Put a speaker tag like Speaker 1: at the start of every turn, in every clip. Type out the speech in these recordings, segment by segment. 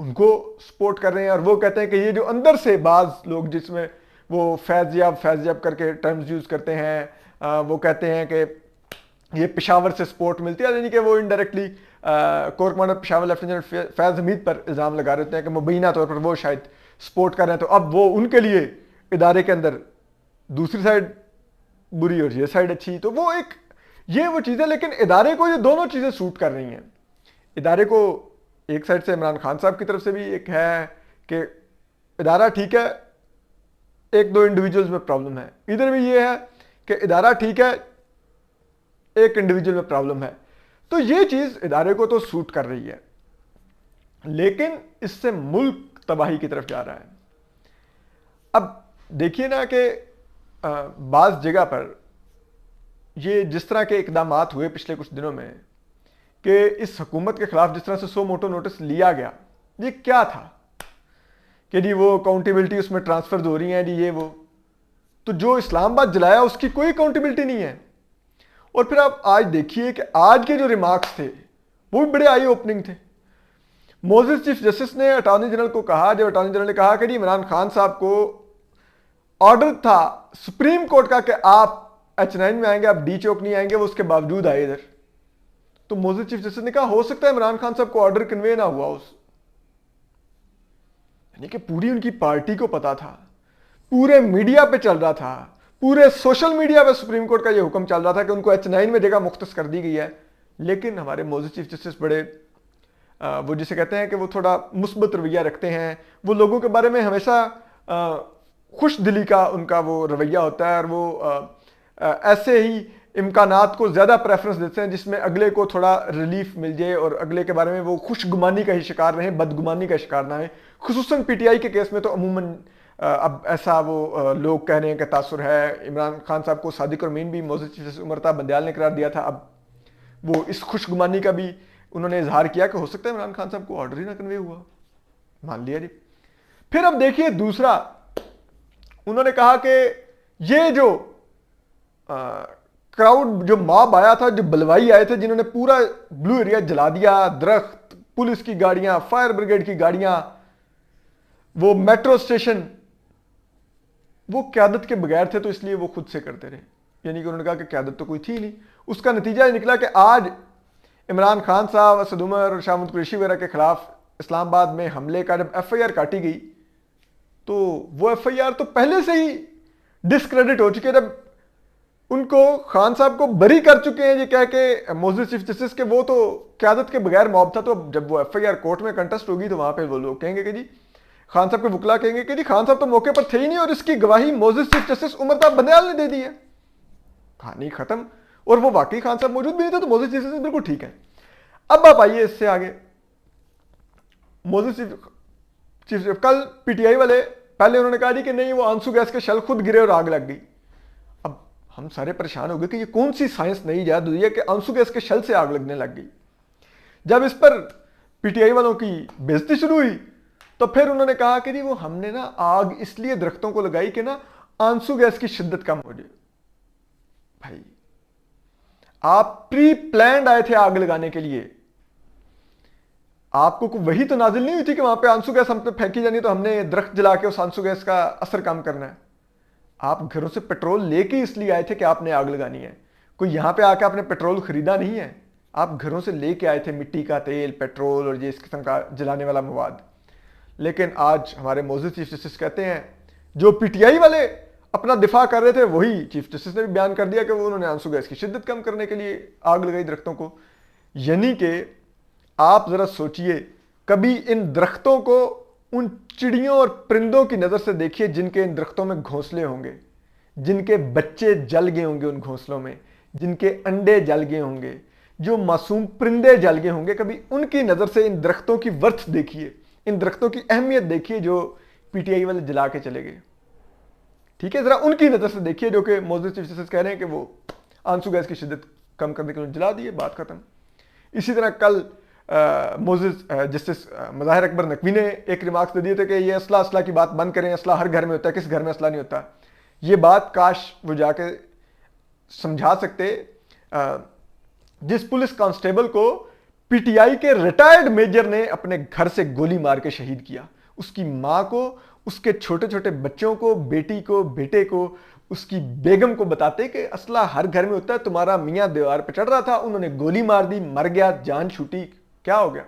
Speaker 1: ان کو سپورٹ کر رہے ہیں، اور وہ کہتے ہیں کہ یہ جو اندر سے بعض لوگ جس میں وہ فیض یاب کر کے ٹرمز یوز کرتے ہیں، وہ کہتے ہیں کہ یہ پشاور سے سپورٹ ملتی ہے، یعنی کہ وہ indirectly corps commander Peshawar lieutenant general Faiz Hameed پر الزام لگا رہے ہوتے ہیں کہ مبینہ طور پر وہ شاید سپورٹ کر رہے ہیں، تو اب وہ ان کے لیے ادارے کے اندر دوسری سائڈ بری اور یہ سائڈ اچھی، تو وہ ایک یہ وہ چیزیں، لیکن ادارے کو یہ دونوں چیزیں سوٹ کر رہی ہیں۔ ادارے کو ایک سائڈ سے عمران خان صاحب کی طرف سے بھی ایک ہے کہ ادارہ ٹھیک ہے، ایک دو انڈیویجولز میں پرابلم ہے، ادھر بھی یہ ہے کہ ادارہ ٹھیک ہے، ایک انڈیویجول میں پرابلم ہے، تو یہ چیز ادارے کو تو سوٹ کر رہی ہے، لیکن اس سے ملک تباہی کی طرف جا رہا ہے۔ اب دیکھیے نا کہ بعض جگہ پر یہ جس طرح کے اقدامات ہوئے پچھلے کچھ دنوں میں کہ اس حکومت کے خلاف جس طرح سے 100 موٹو نوٹس لیا گیا، یہ کیا تھا کہ جی وہ اکاؤنٹیبلٹی اس میں ٹرانسفرز ہو رہی ہیں، جی یہ وہ، تو جو اسلام آباد جلایا اس کی کوئی اکاؤنٹیبلٹی نہیں ہے۔ اور پھر آپ آج دیکھیے کہ آج کے جو ریمارکس تھے وہ بھی بڑے آئی اوپننگ تھے۔ موزز چیف جسٹس نے اٹارنی جنرل کو کہا، جب اٹارنی جنرل نے کہا کہ جی عمران خان صاحب کو آرڈر تھا سپریم کورٹ کا کہ آپ H9 میں آئیں گے، آپ ڈی چوک نہیں آئیں گے، وہ اس کے باوجود آئے ادھر، تو موزز چیف جسٹس نے کہا ہو سکتا ہے عمران خان صاحب کو آرڈر کنوے نہ ہوا، یعنی کہ پوری ان کی پارٹی کو پتا تھا، پورے میڈیا پہ چل رہا تھا، پورے سوشل میڈیا پہ سپریم کورٹ کا یہ حکم چل رہا تھا کہ ان کو H9 میں جگہ مختص کر دی گئی ہے، لیکن ہمارے موزز چیف جسٹس بڑے وہ جسے کہتے ہیں کہ وہ تھوڑا مثبت رویہ رکھتے ہیں، وہ لوگوں کے بارے میں ہمیشہ خوش دلی کا ان کا وہ رویہ ہوتا ہے، اور وہ ایسے ہی امکانات کو زیادہ پریفرنس دیتے ہیں جس میں اگلے کو تھوڑا ریلیف مل جائے اور اگلے کے بارے میں وہ خوش گمانی کا ہی شکار رہیں، بدگمانی کا شکار نہ ہیں۔ خصوصاً پی ٹی آئی کے کیس میں تو عموماً اب ایسا وہ لوگ کہہ رہے ہیں کہ تاثر ہے۔ عمران خان صاحب کو صادق اور امین بھی موزز چیف جسٹس عمر طاہر بندیال نے قرار دیا تھا، اب وہ اس خوش گمانی کا بھی انہوں نے اظہار کیا کہ ہو سکتا ہے عمران خان صاحب کو آرڈر ہی نہ کنوے ہوا، مان لیا جی۔ پھر اب دیکھیے دوسرا، انہوں نے کہا کہ یہ جو کراؤڈ جو ماب آیا تھا، جو بلوائی آئے تھے جنہوں نے پورا بلو ایریا جلا دیا، درخت، پولیس کی گاڑیاں، فائر بریگیڈ کی گاڑیاں، وہ میٹرو اسٹیشن، وہ قیادت کے بغیر تھے تو اس لیے وہ خود سے کرتے رہے، یعنی کہ انہوں نے کہا کہ قیادت تو کوئی تھی نہیں۔ اس کا نتیجہ یہ نکلا کہ آج عمران خان صاحب، اسد عمر اور شاہ محمود قریشی وغیرہ کے خلاف اسلام آباد میں حملے کا جب ایف آئی آر کاٹی گئی تو وہ ایف آئی آر تو پہلے سے ہی ڈسکریڈٹ ہو چکے، جب ان کو خان صاحب کو بری کر چکے ہیں یہ کہہ کے موزز چیف جسٹس کہ وہ تو قیادت کے بغیر موب تھا، تو جب وہ ایف آئی آر کورٹ میں کنٹسٹ ہوگی تو وہاں پہ وہ لوگ کہیں گے کہ جی خان صاحب کے وکلا کہیں گے کہ جی خان صاحب تو موقع پر تھے ہی نہیں، اور اس کی گواہی موزز چیف جسٹس عمر طاہر بندیال نے دے دی ہے، کہانی ختم۔ اور وہ واقعی خان صاحب موجود بھی نہیں تھے تو موزز چیف جسٹس بالکل ٹھیک ہے۔ اب آپ آئیے اس سے آگے، موزز چیف کل پی ٹی آئی والے پہلے انہوں نے کہا جی کہ نہیں وہ آنسو گیس کے شل خود گرے اور آگ لگ گئی۔ اب ہم سارے پریشان ہو گئے کہ یہ کون سی سائنس نئی ایجاد ہوئی ہے کہ آنسو گیس کے شل سے آگ لگنے لگ گئی۔ جب اس پر پی ٹی آئی والوں کی بےزتی شروع ہوئی تو پھر انہوں نے کہا کہ جی وہ ہم نے نا آگ اس لیے درختوں کو لگائی کہ نا آنسو گیس کی شدت کم ہو جائے۔ بھائی آپ پری پلانڈ آئے تھے آگ لگانے کے لیے، آپ کو وہی تو نازل نہیں ہوئی تھی کہ وہاں پہ آنسو گیس ہم پہ پھینکی جانی تو ہم نے درخت جلا کے اس آنسو گیس کا اثر کم کرنا ہے۔ آپ گھروں سے پیٹرول لے کے اس لیے آئے تھے کہ آپ نے آگ لگانی ہے، کوئی یہاں پہ آ کے آپ نے پیٹرول خریدا نہیں ہے، آپ گھروں سے لے کے آئے تھے مٹی کا تیل، پیٹرول اور یہ اس قسم کا جلانے والا مواد۔ لیکن آج ہمارے موزز چیف جسٹس کہتے ہیں جو پی ٹی آئی والے اپنا دفاع کر رہے تھے وہی چیف جسٹس نے بھی بیان کر دیا کہ وہ انہوں نے آنسو گیس کی شدت کم کرنے کے لیے آگ لگائی درختوں کو۔ یعنی کہ آپ ذرا سوچئے، کبھی ان درختوں کو ان چڑیوں اور پرندوں کی نظر سے دیکھیے جن کے ان درختوں میں گھونسلے ہوں گے، جن کے بچے جل گئے ہوں گے ان گھونسلوں میں، جن کے انڈے جل گئے ہوں گے، جو معصوم پرندے جل گئے ہوں گے، کبھی ان کی نظر سے ان درختوں کی ورتھ دیکھیے، ان درختوں کی اہمیت دیکھیے جو پی ٹی آئی والے جلا کے چلے گئے۔ ٹھیک ہے، ذرا ان کی نظر سے دیکھیے جو کہ موزز چیف جسٹس کہہ رہے ہیں کہ وہ آنسو گیس کی شدت کم کرنے کے لیے جلا دیے، بات ختم۔ اسی طرح کل موزز جسٹس مظاہر اکبر نقوی نے ایک ریمارکس دے دیے تھے کہ یہ اسلحہ کی بات بند کریں، اسلحہ ہر گھر میں ہوتا ہے، کس گھر میں اسلحہ نہیں ہوتا۔ یہ بات کاش وہ جا کے سمجھا سکتے جس پولیس کانسٹیبل کو پی ٹی آئی کے ریٹائرڈ میجر نے اپنے گھر سے گولی مار کے شہید کیا. اس کی ماں کو، اس کے چھوٹے چھوٹے بچوں کو، بیٹی کو، بیٹے کو، اس کی بیگم کو بتاتے کہ اسلحہ ہر گھر میں ہوتا ہے، تمہارا میاں دیوار پہ چڑھ رہا تھا، انہوں نے گولی مار دی، مر گیا، جان چھوٹی، کیا ہو گیا.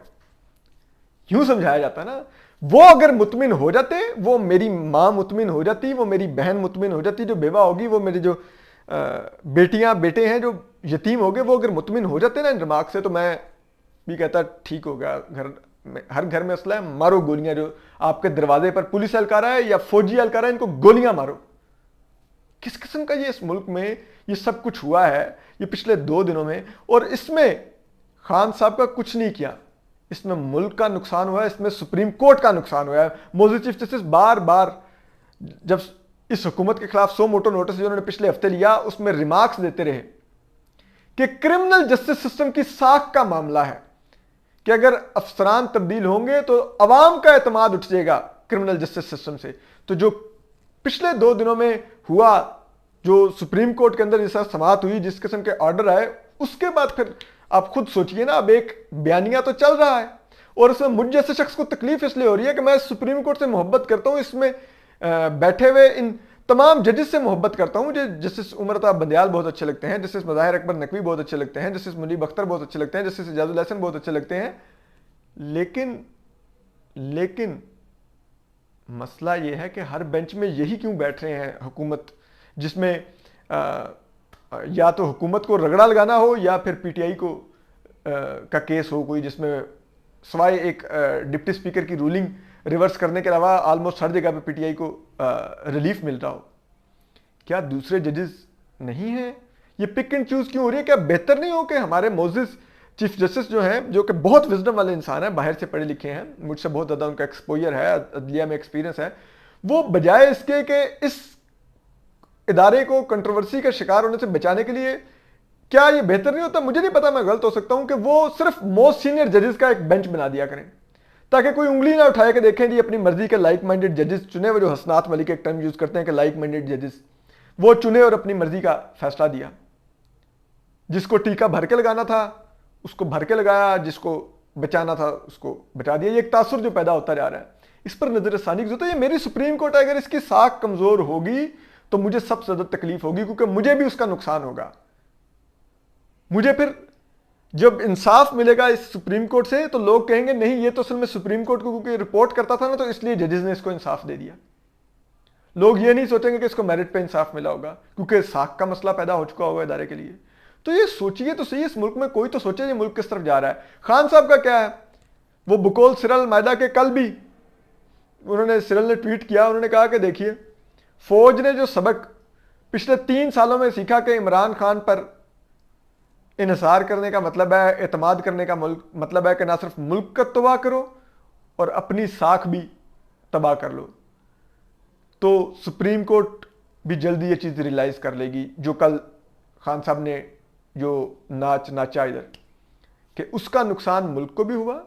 Speaker 1: یوں سمجھایا جاتا نا. وہ اگر مطمئن ہو جاتے، وہ میری ماں مطمئن ہو جاتی، وہ میری بہن مطمئن ہو جاتی جو بیوہ ہوگی، وہ میری جو بیٹیاں بیٹے ہیں جو یتیم ہو گئے، وہ اگر مطمئن ہو جاتے نا ان ریمارک سے، تو میں بھی کہتا ٹھیک ہو گیا. ہر گھر میں اسلحہ ہے، مارو گولیاں. جو آپ کے دروازے پر پولیس اہلکار ہے یا فوجی اہلکار ہے، ان کو گولیاں مارو. کس قسم کا یہ اس ملک میں یہ سب کچھ ہوا ہے یہ پچھلے 2 دنوں میں. اور اس میں خان صاحب کا کچھ نہیں کیا، اس میں ملک کا نقصان ہوا ہے، اس میں سپریم کورٹ کا نقصان ہوا ہے. موزی چیف جسٹس بار بار جب اس حکومت کے خلاف 100 موٹو نوٹس جو انہوں نے پچھلے ہفتے لیا، اس میں ریمارکس دیتے رہے کہ کرمنل جسٹس سسٹم کی ساکھ کا معاملہ ہے، کہ اگر افسران تبدیل ہوں گے تو عوام کا اعتماد اٹھ جائے گا کرمنل جسٹس سسٹم سے. تو جو پچھلے 2 دنوں میں ہوا، جو سپریم کورٹ کے اندر جیسا سماعت ہوئی، جس قسم کے آرڈر آئے، اس کے بعد پھر آپ خود سوچئے نا، اب ایک بیانیہ تو چل رہا ہے اور اس میں مجھ جیسے شخص کو تکلیف اس لیے ہو رہی ہے کہ میں سپریم کورٹ سے محبت کرتا ہوں، اس میں بیٹھے ہوئے ان تمام ججز سے محبت کرتا ہوں. جسٹس عمر عطا بندیال بہت اچھے لگتے ہیں، جسٹس مظاہر اکبر نقوی بہت اچھے لگتے ہیں، جسٹس منیب اختر بہت اچھے لگتے ہیں، جسٹس اعجاز الحسن بہت اچھے لگتے ہیں. لیکن مسئلہ یہ ہے کہ ہر بینچ میں یہی کیوں بیٹھ رہے ہیں حکومت، جس میں یا تو حکومت کو رگڑا لگانا ہو یا پھر پی ٹی آئی کو کا کیس ہو کوئی، جس میں سوائے ایک ڈپٹی اسپیکر کی رولنگ ریورس کرنے کے علاوہ آلموسٹ ہر جگہ پہ پی ٹی آئی کو ریلیف مل رہا ہو. کیا دوسرے ججز نہیں ہیں؟ یہ پک اینڈ چوز کیوں ہو رہی ہے؟ کیا بہتر نہیں ہو کہ ہمارے معزز چیف جسٹس جو ہیں، جو کہ بہت وزڈم والے انسان ہیں، باہر سے پڑھے لکھے ہیں، مجھ سے بہت زیادہ ان کا ایکسپوجر ہے، عدلیہ میں ایکسپیرینس ہے، وہ بجائے اس کے کہ اس ادارے کو کنٹروورسی کا شکار ہونے سے بچانے کے لیے، کیا یہ بہتر نہیں ہوتا؟ مجھے نہیں پتا، میں غلط ہو سکتا ہوں، کہ وہ صرف موسٹ سینئر ججز کا ایک بینچ بنا دیا کریں، تاکہ کوئی انگلی نہ اٹھائے کہ دیکھیں جی اپنی مرضی کے لائک مائنڈڈ ججز چنے. وہ جو حسنات ملک ایک ٹرم یوز کرتے ہیں کہ لائک مائنڈڈ ججز، وہ چنے اور اپنی مرضی کا فیصلہ دیا. جس کو ٹیکا بھر کے لگانا تھا اس کو بھر کے لگایا، جس کو بچانا تھا اس کو بچا دیا. یہ ایک تاثر جو پیدا ہوتا جا رہا ہے، اس پر نظر ثانی کی ضرورت ہے. یہ میری سپریم کورٹ ہے، اگر اس کی ساکھ کمزور ہوگی تو مجھے سب سے زیادہ تکلیف ہوگی، کیونکہ مجھے بھی اس کا نقصان ہوگا. مجھے پھر جب انصاف ملے گا اس سپریم کورٹ سے تو لوگ کہیں گے نہیں، یہ تو اصل میں سپریم کورٹ کو کیونکہ رپورٹ کرتا تھا نا، تو اس لیے ججز نے اس کو انصاف دے دیا. لوگ یہ نہیں سوچیں گے کہ اس کو میرٹ پہ انصاف ملا ہوگا، کیونکہ ساکھ کا مسئلہ پیدا ہو چکا ہوگا ادارے کے لیے. تو یہ سوچیے تو صحیح، اس ملک میں کوئی تو سوچے یہ ملک کس طرف جا رہا ہے. خان صاحب کا کیا ہے؟ وہ بقول سرل المائدہ کے کل بھی انہوں نے، سرل نے ٹویٹ کیا، انہوں نے کہا کہ دیکھیے فوج نے جو سبق پچھلے 3 سالوں میں سیکھا کہ عمران خان پر انحصار کرنے کا مطلب ہے، اعتماد کرنے کا مطلب ہے کہ نہ صرف ملک کا تباہ کرو اور اپنی ساکھ بھی تباہ کر لو. تو سپریم کورٹ بھی جلدی یہ چیز ریلائز کر لے گی، جو کل خان صاحب نے جو ناچا ادھر، کہ اس کا نقصان ملک کو بھی ہوا،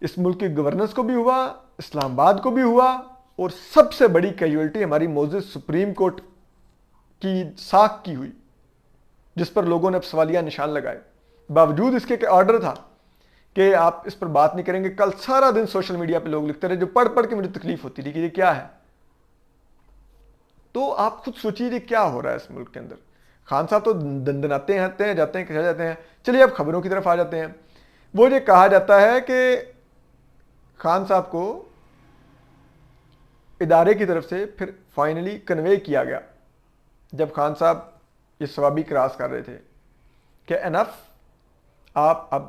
Speaker 1: اس ملک کی گورننس کو بھی ہوا، اسلام آباد کو بھی ہوا، اور سب سے بڑی کیجویلٹی ہماری معزز سپریم کورٹ کی ساکھ کی ہوئی، جس پر لوگوں نے اب سوالیہ نشان لگائے. باوجود اس کے کہ آرڈر تھا کہ آپ اس پر بات نہیں کریں گے. کل سارا دن سوشل میڈیا پہ لوگ لکھتے رہے، جو پڑھ پڑھ کے مجھے تکلیف ہوتی تھی کہ یہ کیا ہے. تو آپ خود سوچیے کیا ہو رہا ہے اس ملک کے اندر. خان صاحب تو دندناتے ہیں، جاتے ہیں، کھڑے جاتے ہیں. چلیے اب خبروں کی طرف آ جاتے ہیں. وہ یہ کہا جاتا ہے کہ خان صاحب کو ادارے کی طرف سے پھر فائنلی کنوے کیا گیا، جب خان صاحب یہ ثوابی کراس کر رہے تھے، کہ انف، آپ اب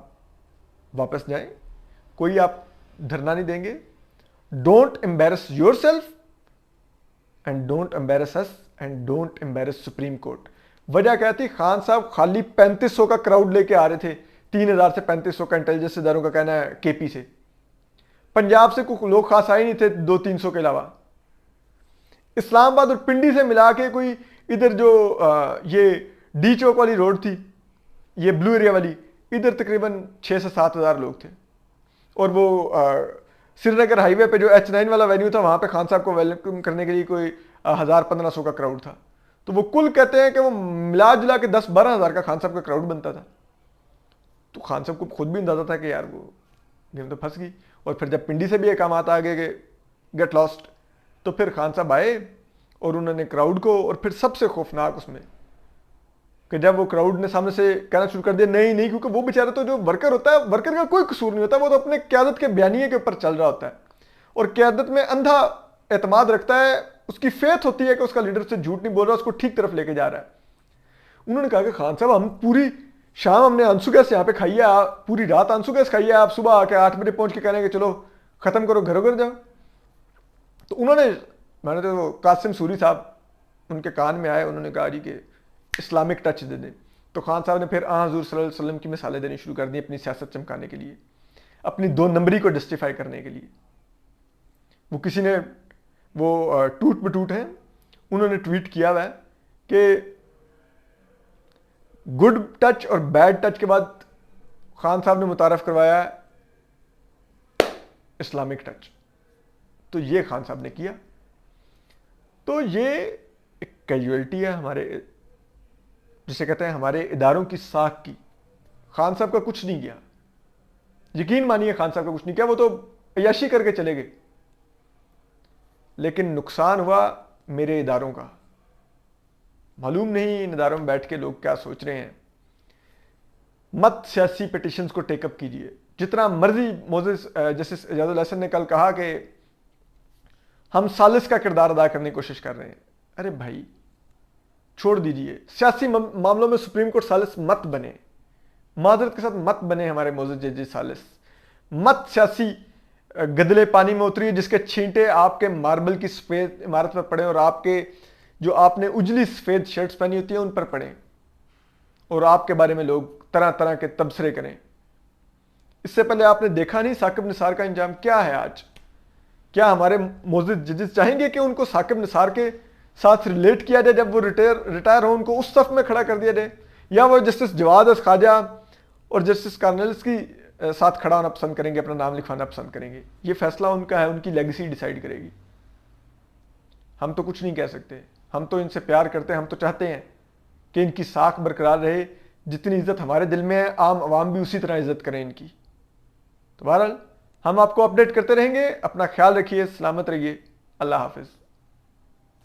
Speaker 1: واپس جائیں، کوئی آپ دھرنا نہیں دیں گے. Don't embarrass yourself and don't embarrass us and don't embarrass Supreme Court. وجہ کیا تھی؟ خان صاحب خالی 3500 کا کراؤڈ لے کے آ رہے تھے، 3000 سے 3500 کا انٹیلیجنس اداروں کا کہنا ہے، کے پی سے. پنجاب سے کوئی لوگ خاص آئے نہیں تھے 200-300 کے علاوہ. اسلام آباد اور پنڈی سے ملا کے کوئی ادھر جو یہ ڈی چوک والی روڈ تھی، یہ بلو ایریا والی، ادھر تقریباً 6 سے 7 ہزار لوگ تھے. اور وہ سری نگر ہائی وے پہ جو H9 والا وینیو تھا، وہاں پہ خان صاحب کو ویلکم کرنے کے لیے کوئی 1000-1500 کا کراؤڈ تھا. تو وہ کل کہتے ہیں کہ وہ ملا جلا کے 10-12 ہزار کا خان صاحب کا کراؤڈ بنتا تھا. تو خان صاحب کو خود بھی اندازہ تھا کہ یار وہ گیم تو پھنس گئی. اور پھر جب پنڈی سے بھی ایک کام آ گئے کہ گیٹ لاسٹ, تو پھر خان صاحب آئے اور انہوں نے کراؤڈ کو, اور پھر سب سے خوفناک اس میں کہ جب وہ کراؤڈ نے سامنے سے کہنا شروع کر دیا نہیں نہیں, کیونکہ وہ بیچارہ تو جو ورکر ہوتا ہے, ورکر کا کوئی قصور نہیں ہوتا, وہ تو اپنے قیادت کے بیانیے کے اوپر چل رہا ہوتا ہے اور قیادت میں اندھا اعتماد رکھتا ہے, اس کی فیتھ ہوتی ہے کہ اس کا لیڈر سے جھوٹ نہیں بول رہا, اس کو ٹھیک طرف لے کے جا رہا ہے. انہوں نے کہا کہ خان صاحب ہم پوری شام ہم نے آنسو گیس یہاں پہ کھائی ہے, آپ پوری رات آنسو گیس کھائی ہے, آپ صبح آ کے 8 بجے پہنچ کے کہہ رہے ہیں کہ چلو ختم کرو, گھروں گھر جاؤ. تو انہوں نے, میں نے تو قاسم سوری صاحب ان کے کان میں آئے, انہوں نے کہا جی کہ اسلامک ٹچ دے دیں. تو خان صاحب نے پھر حضور صلی اللہ علیہ وسلم کی مثالیں دینی شروع کر دی اپنی سیاست چمکانے کے لیے, اپنی 2 نمبری کو جسٹیفائی کرنے کے لیے. وہ کسی نے وہ ٹوٹ بٹوٹ ہیں, انہوں نے ٹویٹ کیا ہوا ہے کہ گڈ ٹچ اور بیڈ ٹچ کے بعد خان صاحب نے متعارف کروایا ہے اسلامک ٹچ. تو یہ خان صاحب نے کیا. تو یہ ایک کیجویلٹی ہے ہمارے, جسے کہتے ہیں ہمارے اداروں کی ساکھ کی. خان صاحب کا کچھ نہیں کیا, یقین مانیے خان صاحب کا کچھ نہیں کیا, وہ تو عیاشی کر کے چلے گئے, لیکن نقصان ہوا میرے اداروں کا. معلوم نہیں ان اداروں میں بیٹھ کے لوگ کیا سوچ رہے ہیں. مت سیاسی پیٹیشنز کو ٹیک اپ کیجئے جتنا مرضی. موزز جسٹس اعجاز الحسن نے کل کہا کہ ہم ثالث کا کردار ادا کرنے کی کوشش کر رہے ہیں. ارے بھائی چھوڑ دیجئے, سیاسی معاملوں میں سپریم کورٹ ثالث مت بنے, معذرت کے ساتھ مت بنے ہمارے موزز ججز ثالث. مت سیاسی گدلے پانی میں اتریے جس کے چھینٹے آپ کے ماربل کی سفید عمارت پر پڑے اور آپ کے جو آپ نے اجلی سفید شرٹس پہنی ہوتی ہیں ان پر پڑیں, اور آپ کے بارے میں لوگ طرح طرح کے تبصرے کریں. اس سے پہلے آپ نے دیکھا نہیں ثاقب نثار کا انجام کیا ہے آج. کیا ہمارے موزز ججز چاہیں گے کہ ان کو ثاقب نثار کے ساتھ ریلیٹ کیا جائے جب وہ ریٹائر ہو, ان کو اس صف میں کھڑا کر دیا جائے, یا وہ جسٹس جواد خواجہ اور جسٹس کارنلس کی ساتھ کھڑا ہونا پسند کریں گے, اپنا نام لکھوانا پسند کریں گے؟ یہ فیصلہ ان کا ہے, ان کی لیگیسی ڈیسائیڈ کرے گی. ہم تو کچھ نہیں کہہ سکتے. ہم تو ان سے پیار کرتے ہیں, ہم تو چاہتے ہیں کہ ان کی ساکھ برقرار رہے. جتنی عزت ہمارے دل میں ہے عام عوام بھی اسی طرح عزت کریں ان کی. تو بہرحال ہم آپ کو اپڈیٹ کرتے رہیں گے. اپنا خیال رکھیے, سلامت رہیے. اللہ حافظ.